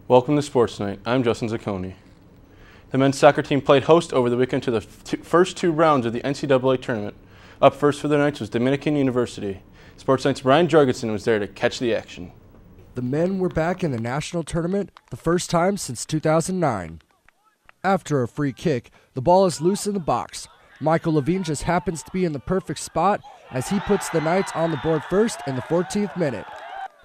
Welcome to Sports Night. I'm Justin Zacconi. The men's soccer team played host over the weekend to the first two rounds of the NCAA tournament. Up first for the Knights was Dominican University. Sports Night's Brian Jorgensen was there to catch the action. The men were back in the national tournament, the first time since 2009. After a free kick, the ball is loose in the box. Michael Levine just happens to be in the perfect spot as he puts the Knights on the board first in the 14th minute.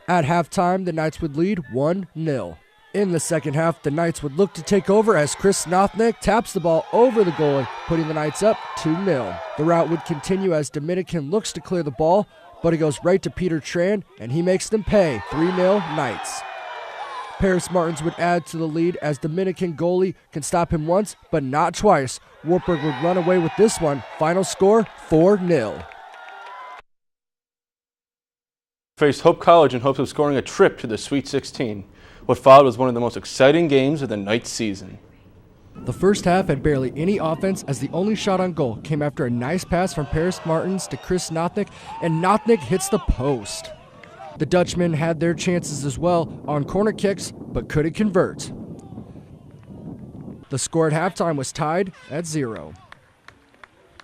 At halftime, the Knights would lead 1-0. In the second half, the Knights would look to take over as Chris Nothnick taps the ball over the goalie, putting the Knights up 2-0. The rout would continue as Dominican looks to clear the ball, but it goes right to Peter Tran, and he makes them pay 3-0 Knights. Paris Martins would add to the lead as Dominican goalie can stop him once, but not twice. Wartburg would run away with this one. Final score, 4-0. Faced Hope College in hopes of scoring a trip to the Sweet 16. What followed was one of the most exciting games of the Knights season. The first half had barely any offense as the only shot on goal came after a nice pass from Paris Martins to Chris Nothnick, and Nothnick hits the post. The Dutchmen had their chances as well on corner kicks, but couldn't convert. The score at halftime was tied at 0.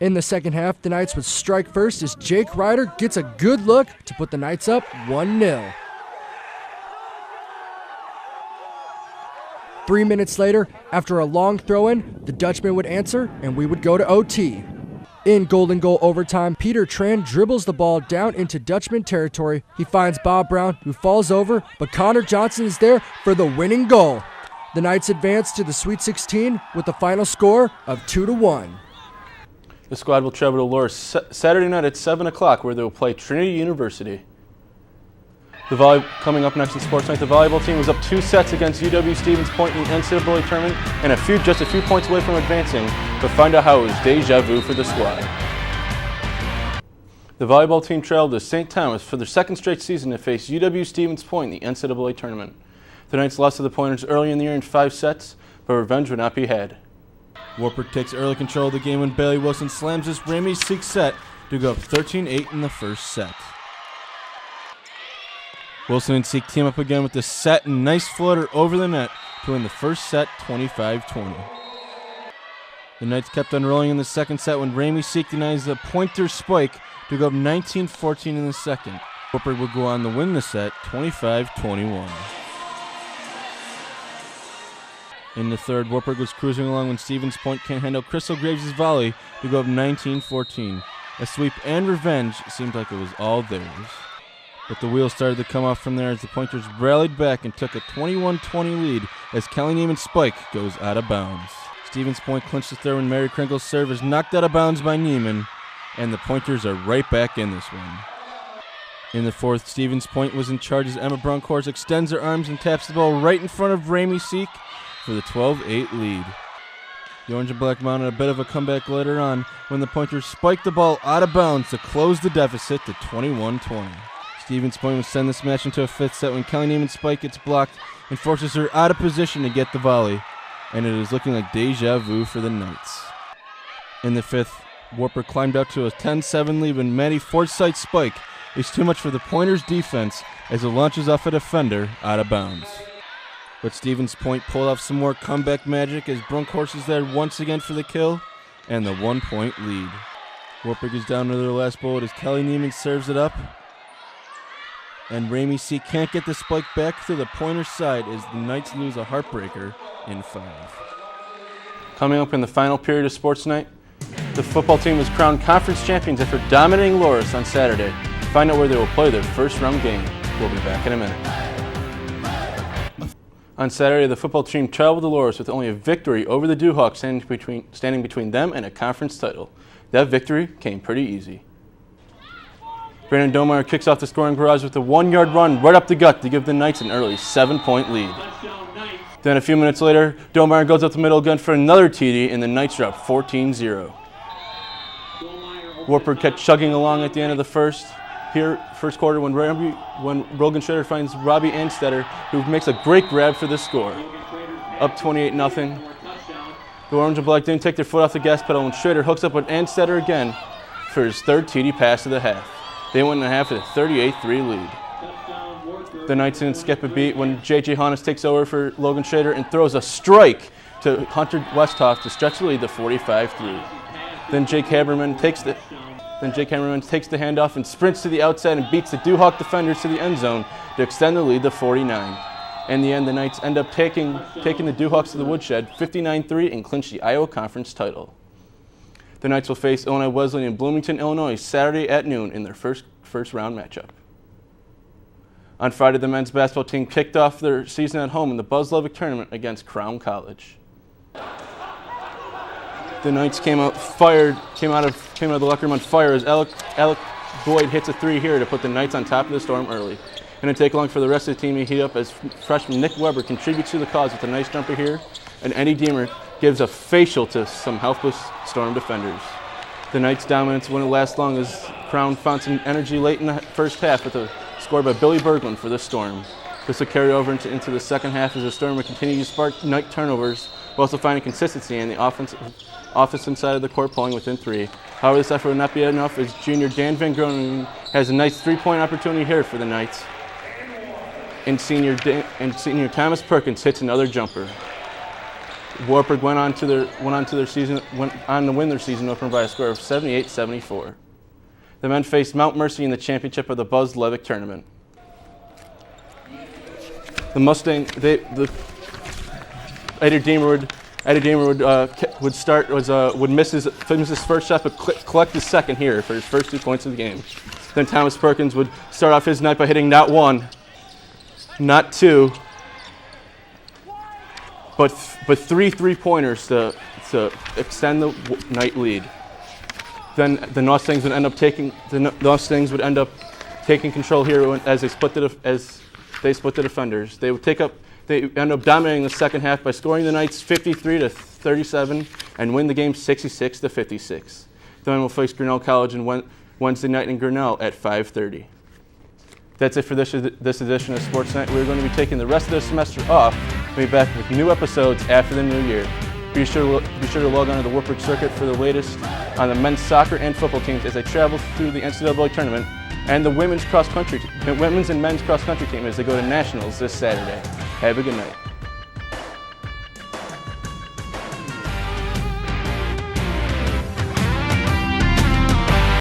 In the second half, the Knights would strike first as Jake Ryder gets a good look to put the Knights up 1-0. 3 minutes later, after a long throw-in, the Dutchman would answer and we would go to OT. In golden goal overtime, Peter Tran dribbles the ball down into Dutchman territory. He finds Bob Brown, who falls over, but Connor Johnson is there for the winning goal. The Knights advance to the Sweet 16 with the final score of 2-1. The squad will travel to Loras Saturday night at 7 o'clock where they will play Trinity University. Coming up next in Sports Night, the volleyball team was up 2 sets against UW-Stevens Point in the NCAA tournament and just a few points away from advancing, but find out how it was deja vu for the squad. The volleyball team traveled to St. Thomas for their second straight season to face UW-Stevens Point in the NCAA tournament. The Knights lost to the Pointers early in the year in 5 sets, but revenge would not be had. Wartburg takes early control of the game when Bailey Wilson slams his Remy Seek set to go up 13-8 in the first set. Wilson and Seek team up again with the set and nice floater over the net to win the first set 25-20. The Knights kept on rolling in the second set when Remy Seek denies the pointer spike to go up 19-14 in the second. Wartburg would go on to win the set 25-21. In the third, Wartburg was cruising along when Stevens Point can't handle Crystal Graves' volley to go up 19-14. A sweep and revenge seemed like it was all theirs. But the wheels started to come off from there as the Pointers rallied back and took a 21-20 lead as Kelly Neiman's spike goes out of bounds. Stevens Point clinched the third when Mary Krinkle's serve is knocked out of bounds by Neiman, and the Pointers are right back in this one. In the fourth, Stevens Point was in charge as Emma Bronkhorst extends her arms and taps the ball right in front of Remy Seek for the 12-8 lead. The Orange and Black mounted a bit of a comeback later on when the Pointers spiked the ball out of bounds to close the deficit to 21-20. Stevens Point would send this match into a fifth set when Kelly Neiman's spike gets blocked and forces her out of position to get the volley, and it is looking like deja vu for the Knights. In the fifth, Wartburg climbed out to a 10-7 lead when Maddie Forsythe's spike is too much for the Pointers' defense as it launches off a defender out of bounds. But Stevens Point pulled off some more comeback magic as Bronkhorst is there once again for the kill and the 1-point lead. Wartburg is down to their last bullet as Kelly Neiman serves it up, and Remy Seek can't get the spike back to the Pointers' side as the Knights lose a heartbreaker in 5. Coming up in the final period of Sports Night, the football team was crowned conference champions after dominating Loras on Saturday. Find out where they will play their first round game. We'll be back in a minute. On Saturday, the football team traveled to Loras with only a victory over the Dewhawks standing between them and a conference title. That victory came pretty easy. Brandon Domeyer kicks off the scoring barrage with a 1-yard run right up the gut to give the Knights an early 7-point lead. Then a few minutes later, Domeyer goes up the middle again for another TD, and the Knights are up 14-0. Wartburg kept chugging along at the end of the first quarter when Rogan Schrader finds Robbie Anstetter, who makes a great grab for the score. Up 28-0. The Orange and Black didn't take their foot off the gas pedal when Schrader hooks up with Anstetter again for his third TD pass of the half. They went in the half with a 38-3 lead. The Knights didn't skip a beat when J.J. Hannes takes over for Logan Schrader and throws a strike to Hunter Westhoff to stretch the lead to 45-3. Then Jake Haberman takes the handoff and sprints to the outside and beats the Duhawk defenders to the end zone to extend the lead to 49. In the end, the Knights end up taking the Duhawks to the woodshed 59-3 and clinch the Iowa Conference title. The Knights will face Illinois Wesleyan in Bloomington, Illinois, Saturday at noon in their first round matchup. On Friday, the men's basketball team kicked off their season at home in the Buzz Levick tournament against Crown College. The Knights came out of the locker room on fire as Alec Boyd hits a three here to put the Knights on top of the Storm early. And to take along for the rest of the team, he heat up as freshman Nick Weber contributes to the cause with a nice jumper here, and Eddie Deemer gives a facial to some helpless Storm defenders. The Knights' dominance wouldn't last long as Crown found some energy late in the first half with a score by Billy Berglund for the Storm. This will carry over into the second half as the Storm will continue to spark Knight turnovers while also finding consistency in the offensive side of the court, pulling within three. However, this effort will not be enough as junior Dan Van Groningen has a nice three-point opportunity here for the Knights. And senior Thomas Perkins hits another jumper. Wartburg went on to win their season opener by a score of 78-74. The men faced Mount Mercy in the championship of the Buzz Levick tournament. The Mustang, Eddie Deemer would miss his first shot but collect his second here for his first 2 points of the game. Then Thomas Perkins would start off his night by hitting not one, not two, but three three-pointers to extend the Knight lead. Then the Mustangs would end up taking control here as they split the defenders. They end up dominating the second half by scoring the Knights 53-37 and win the game 66-56. The men will face Grinnell College on Wednesday night in Grinnell at 5:30. That's it for this edition of Sports Night. We're going to be taking the rest of the semester off. We'll be back with new episodes after the new year. Be sure to log on to the Wartburg Circuit for the latest on the men's soccer and football teams as they travel through the NCAA tournament and the women's and men's cross country team as they go to nationals this Saturday. Have a good night.